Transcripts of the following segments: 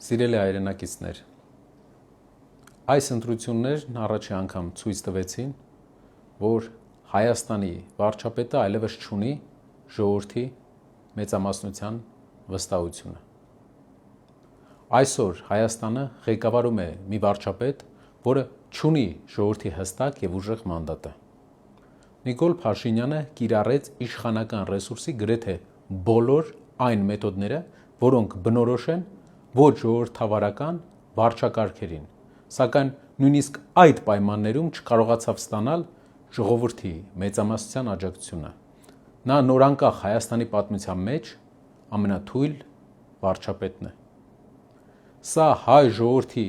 Սիրելի հայրենակիցներ, այս ընտրություններն առաջի անգամ ցույց տվեցին, որ Հայաստանի վարչապետը այլևս չունի ժողովրդի մեծամասնության վստահությունը։ Այսօր Հայաստանը ղեկավարում է մի վարչապետ, որը չունի ժողովրդի հստակ եւ ուժեղ մանդատը։ Նիկոլ Փաշինյանը կիրառեց իշխանական ռեսուրսի գրեթե բոլոր այն մեթոդները, որոնք բնորոշ են ոչ ժողովրդավարական վարչակարգերին, սակայն նույնիսկ այդ պայմաններում չկարողացավ ստանալ ժողովրդի մեծամասնության աջակցությունը։ Նա նորանկախ Հայաստանի պատմության մեջ ամենաթույլ վարչապետն է։ Սա հայ ժողովրդի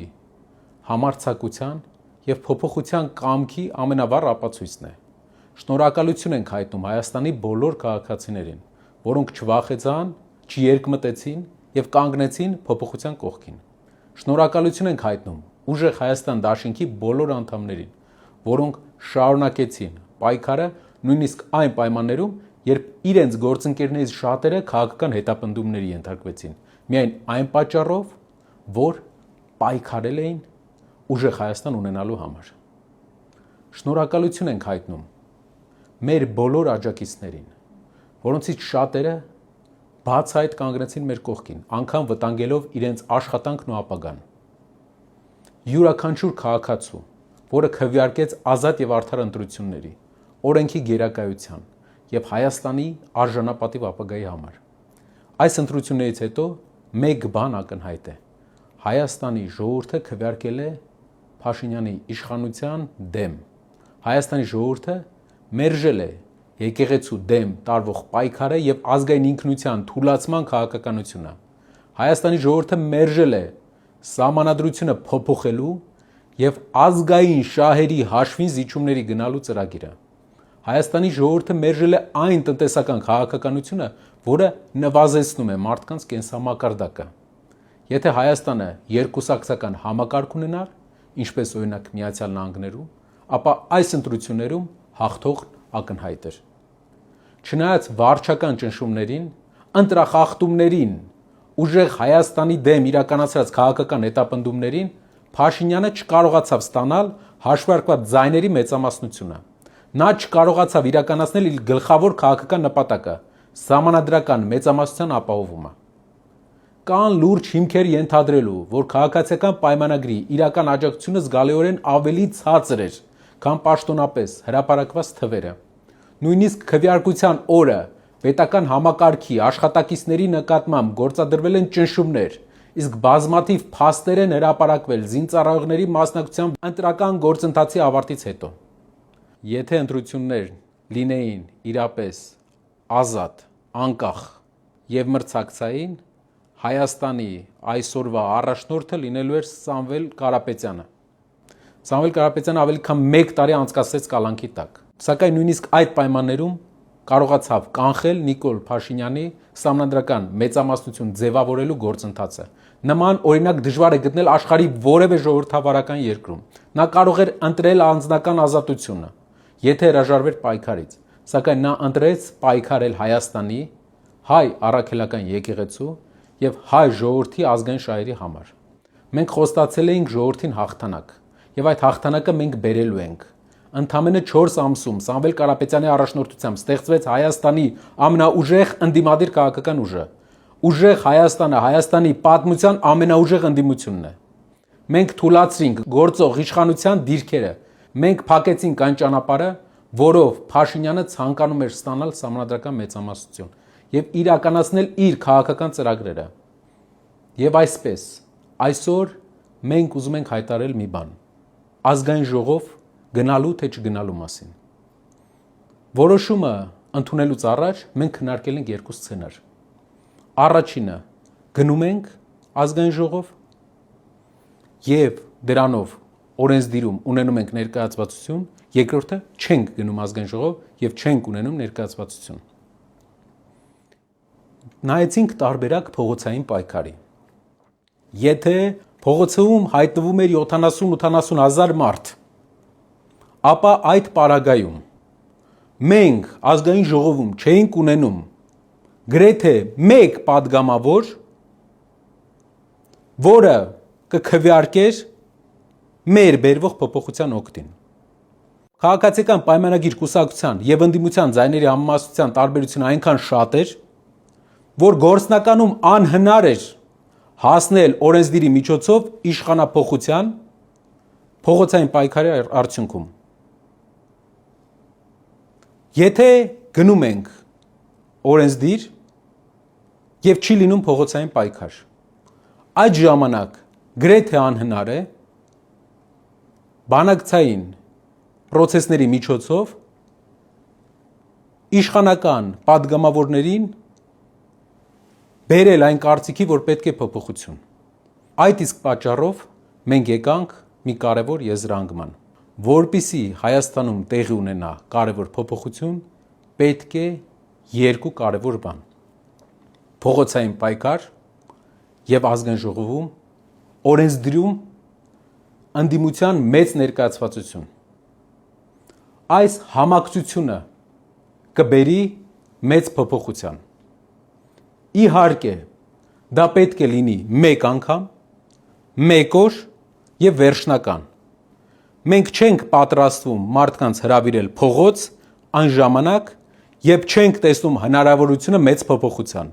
համարձակության եւ փոփոխության կամքի ամենավառ ապացույցն է։ Շնորհակալություն ենք հայտնում Հայաստանի բոլոր քաղաքացիներին, որոնք չվախեցան, չերկմտեցին եւ կանգնեցին փոփոխության կողքին։ Շնորհակալություն ենք հայտնում ուժեղ Հայաստան դաշինքի բոլոր անդամներին, որոնք շարունակեցին պայքարը նույնիսկ այն պայմաններում, երբ իրենց գործընկերներից շատերը քաղաքական հետապնդումների ենթարկվեցին, միայն այն պատճառով, որ պայքարել էին ուժեղ Հայաստան ունենալու համար։ Շնորհակալություն ենք հայտնում մեր բոլոր աջակիցներին, որոնցից շատերը բացահայտ կանգնեցին մեր կողքին, անգամ վտանգելով իրենց աշխատանքն ու ապագան։ Յուրաքանչյուր քաղաքացու, որը քվեարկեց ազատ եւ արդար ընտրությունների, օրենքի գերակայության եւ Հայաստանի արժանապատիվ ապագայի համար։ Այս ընտրություններից հետո մեկ բան ակնհայտ է. Հայաստանի ժողովուրդը քվեարկել է Փաշինյանի իշխանության դեմ։ Հայաստանի ժողովուրդը մերժել է եկեղեցու դեմ տարվող պայքարը եւ ազգային ինքնության թուլացման քաղաքականությունը։ Հայաստանի ժողովուրդը մերժել է սահմանադրությունը փոփոխելու եւ ազգային շահերի հաշվին զիջումների գնալու ծրագիրը։ Հայաստանի ժողովուրդը մերժել է այն տնտեսական քաղաքականությունը, որը նվազեցնում է մարդկանց կենսամակարդակը։ Եթե Հայաստանը երկուսակցական համակարգ ունենար, ինչպես օրինակ Միացյալ Նահանգներում, ապա այս ընտրություններում հաղթողն ակնհայտ էր։ Չնայած վարչական ճնշումներին, ընտրախախտումներին, ուժեղ Հայաստանի դեմ իրականացրած քաղաքական հետապնդումներին, Փաշինյանը չկարողացավ ստանալ հաշվարկված ձայների մեծամասնությունը։ Նա չկարողացավ իրականացնել իր գլխավոր քաղաքական նպատակը՝ սահմանադրական մեծամասնության ապահովումը։ Կան լուրջ հիմքեր ենթադրելու, որ քաղաքացիական պայմանագրի իրական աջակցությունը զգալիորեն ավելի ցածր էր, քան պաշտոնապես հրապարակված թվերը։ Նույնիսկ քվեարկության օրը պետական համակարգի աշխատակիցների նկատմամբ գործադրվել են ճնշումներ, իսկ բազմաթիվ փաստեր են հրապարակվել զինծառայողների մասնակցությամբ ընտրական գործընթացի ավարտից հետո։ Եթե ընտրություններ լինեին իրապես ազատ, անկախ եւ մրցակցային, Հայաստանի այսօրվա առաջնորդը լինելու էր Սամվել Կարապետյանը։ Սամվել Կարապետյանը ավելի քան 1 տարի անցկացրեց կալանքի տակ, սակայն նույնիսկ այդ պայմաններում կարողացավ կանխել Նիկոլ Փաշինյանի սահմանադրական մեծամասնություն ձևավորելու գործընթացը։ Նման օրինակ դժվար է գտնել աշխարհի որևէ ժողովրդավարական երկրում։ Նա կարող էր ընտրել անձնական ազատությունը, եթե հրաժարվեր պայքարից, սակայն նա ընտրեց պայքարել Հայաստանի, հայ առաքելական եկեղեցու եւ հայ ժողովրդի ազգային շահերի համար։ Մենք խոստացել էինք ժողովրդին հաղթանակ, եւ այդ հաղթանակը մենք բերելու ենք։ Ընդամենը 4 ամսում Սամվել Կարապետյանի առաջնորդությամբ ստեղծվեց Հայաստանի ամենաուժեղ ընդդիմադիր քաղաքական ուժը։ Ուժեղ Հայաստանը Հայաստանի պատմության ամենաուժեղ ընդդիմությունն է։ Մենք թույլատրինք գործող իշխանության դիրքերը։ Մենք փակեցինք այն ճանապարհը, որով Փաշինյանը ցանկանում էր ստանալ սահմանադրական մեծամասնություն եւ իրականացնել իր քաղաքական ծրագրերը։ Եվ այսպես, այսօր մենք ուզում ենք հայտարարել մի բան. ազգային ժողով գնալու թե չգնալու մասին։ Որոշումը ընդունելուց առաջ մենք քննարկել ենք 2 սցենար։ Առաջինը գնում ենք ազգային ժողով եւ դրանով օրենսդիրում ունենում ենք ներկայացվածություն, երկրորդը չենք գնում ազգային ժողով եւ չենք ունենում ներկայացվածություն։ Նայեցինք տարբերակ փողոցային պայքարի։ Եթե փողոցում հայտնվում էր 70-80 հազար մարդ, ապա այդ պարագայում մենք ազգային ժողովում չէինք ունենում գրեթե մեկ падգամավոր, որը կքվեարկեր մեր բերվող փոփոխության օգտին։ Քաղաքացիական պայմանագիր կուսակցության եւ ընդդիմության ձայների համեմատության տարբերությունը այնքան շատ էր, որ գործնականում անհնար էր հասնել օրենսդիրի միջոցով իշխանափոխության փողոցային պայքարի արդյունքում։ Եթե գնում ենք օրենսդիր եւ չի լինում փողոցային պայքար, այդ ժամանակ գրեթե անհնար է բանակցային պրոցեսների միջոցով իշխանական պատգամավորներին բերել այն կարծիքի, որ պետք է փոփոխություն։ Այդ իսկ պատճառով մենք եկանք մի կարևոր եզրահանգման, որպեսզի Հայաստանում տեղի ունենա կարևոր փոփոխություն, պետք է երկու կարևոր բան՝ փողոցային պայքար եւ ազգային ժողովում օրենսդրում ընդդիմության մեծ ներկայացվածություն։ Այս համակցությունը կբերի մեծ փոփոխության։ Իհարկե, դա պետք է լինի մեկ անգամ, մեկ օր եւ վերջնական։ Մենք չենք պատրաստվում մարդկանց հրավիրել փողոց այն ժամանակ, երբ չենք տեսնում հնարավորությունը մեծ փոփոխության։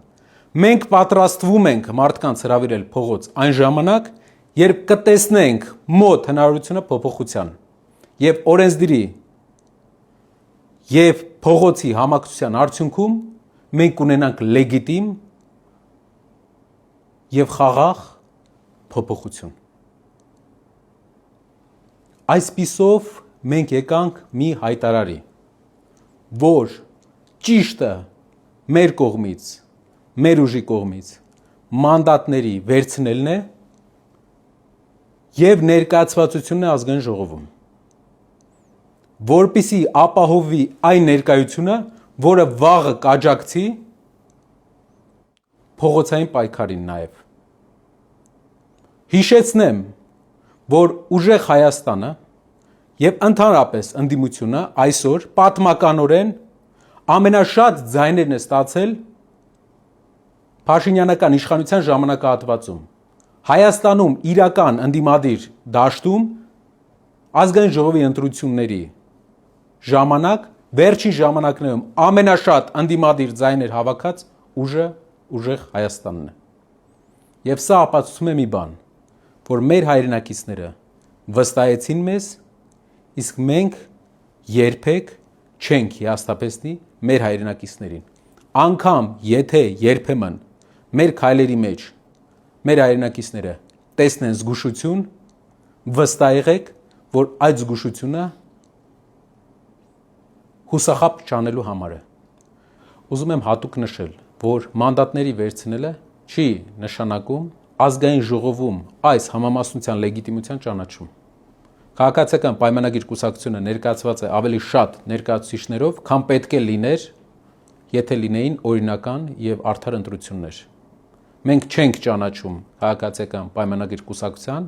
Մենք պատրաստվում ենք մարդկանց հրավիրել փողոց այն ժամանակ, երբ կտեսնենք մոտ հնարավորությունը փոփոխության եւ օրենսդրի եւ փողոցի համակցության արդյունքում մենք ունենանք լեգիտիմ եւ խաղաղ փոփոխություն։ Այսպիսով մենք եկանք մի հայտարարի, որ ճիշտը մեր կողմից, մեր ուժի կողմից մանդատների վերցնելն է եւ ներկայացվածությունն է ազգային ժողովում, որպեսզի ապահովի այն ներկայությունը, որը վաղը կաջակցի փողոցային պայքարին նաեւ։ Հիշեցնեմ, որ ուժեղ Հայաստանը եւ ընդհանրապես ընդդիմությունը այսօր պատմականորեն ամենաշատ ձայներն է ստացել Փաշինյանական իշխանության ժամանակահատվածում։ Հայաստանում իրական ընդդիմադիր դաշտում ազգային ժողովի ընտրությունների ժամանակ վերջին ժամանակներում ամենաշատ ընդդիմադիր ձայներ հավաքած ուժը ուժեղ Հայաստանն է։ Եվ սա ապացուցում է մի բան, որ մեր հայրենակիցները վստահեցին մեզ, իսկ մենք երբեք չենք հիասթափեցնի մեր հայրենակիցներին։ Անկամ եթե երբեմն մեր քայլերի մեջ մեր հայրենակիցները տեսնեն զգուշություն, վստահ եղեք, որ այդ զգուշությունը հուսախաբ չանելու համար է։ Ուզում եմ հատուկ նշել, որ մանդատների վերցնելը չի նշանակում ազգային ժողովում այս համամասնության լեգիտիմության ճանաչում։ Քաղաքացիական պայմանագիր կուսակցությունը ներկայացված է ավելի շատ ներկայացուցիչներով, քան պետք է լիներ, եթե լինեին օրինական եւ արդար ընտրություններ։ Մենք չենք ճանաչում քաղաքացիական պայմանագիր կուսակցության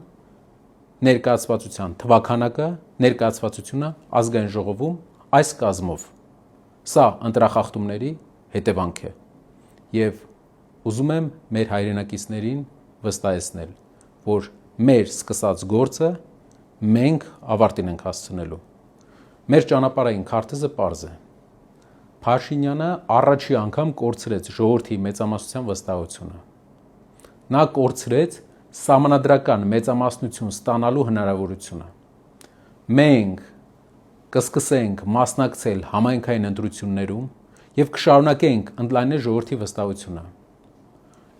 ներկայացվածության թվաքանակը, ներկայացվածությունը ազգային ժողովում այս կազմով։ Սա ընտրախախտումների հետևանք է եւ ուզում եմ մեր հայրենակիցներին վստահեցնել, որ մեր սկսած գործը մենք ավարտին ենք հասցնելու։ Մեր ճանապարհային քարտեզը պարզ է։ Փաշինյանը առաջի անգամ կորցրեց ժողովրդի մեծամասնության վստահությունը։ Նա կորցրեց սահմանադրական մեծամասնություն ստանալու հնարավորությունը։ Մենք կսկսենք մասնակցել համայնքային ընտրություններում եւ կշարունակենք ընդլայնել ժողովրդի վստահությունը։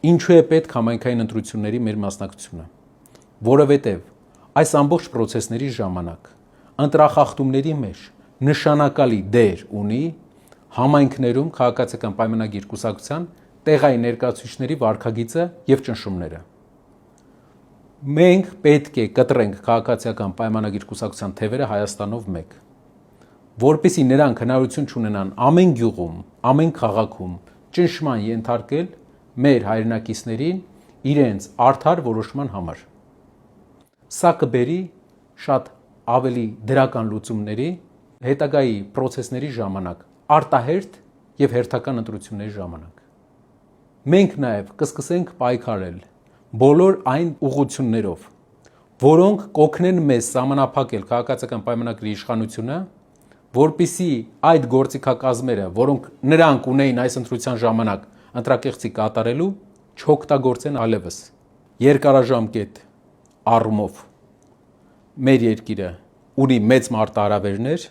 Ինչու է պետք համայնքային ընտրությունների մեր մասնակցությունը, որովհետեւ այս ամբողջ process-ների ժամանակ ընտրախախտումների մեջ նշանակալի դեր ունի համայնքներում քաղաքացիական պայմանագիր կուսակցության տեղային ներկայացուցիչների վարքագիծը եւ ճնշումները։ Մենք պետք է կտրենք քաղաքացիական պայմանագիր կուսակցության թևերը Հայաստանով մեկ, որպեսզի նրանք հնարավորություն ունենան ամեն գյուղում, ամեն քաղաքում ճնշման ենթարկել մեր հայրենակիցներին իրենց արդար որոշման համար։ Սա կբերի շատ ավելի դրական լուծումների հետագայի process-ների ժամանակ, արտահերթ եւ հերթական ընտրությունների ժամանակ։ Մենք նաեւ կսկսենք պայքարել բոլոր այն ուղղություններով, որոնք կօգնեն մեզ սահմանափակել քաղաքացիական պայմանագրի իշխանությունը, որպիսի այդ գործիքակազմերը, որոնք նրանք ունեին այս ընտրության ժամանակ ընտրակեղծի կատարելու, չօգտագործեն այլևս։ Երկարաժամկետ առումով մեր երկիրը ունի մեծ մարտահրավերներ,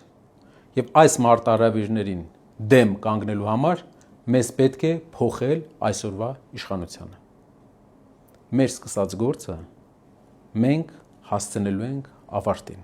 եւ այս մարտահրավերներին դեմ կանգնելու համար մեզ պետք է փոխել այսօրվա իշխանությունը։ Մեր սկսած գործը մենք հասցնելու ենք ավարտին։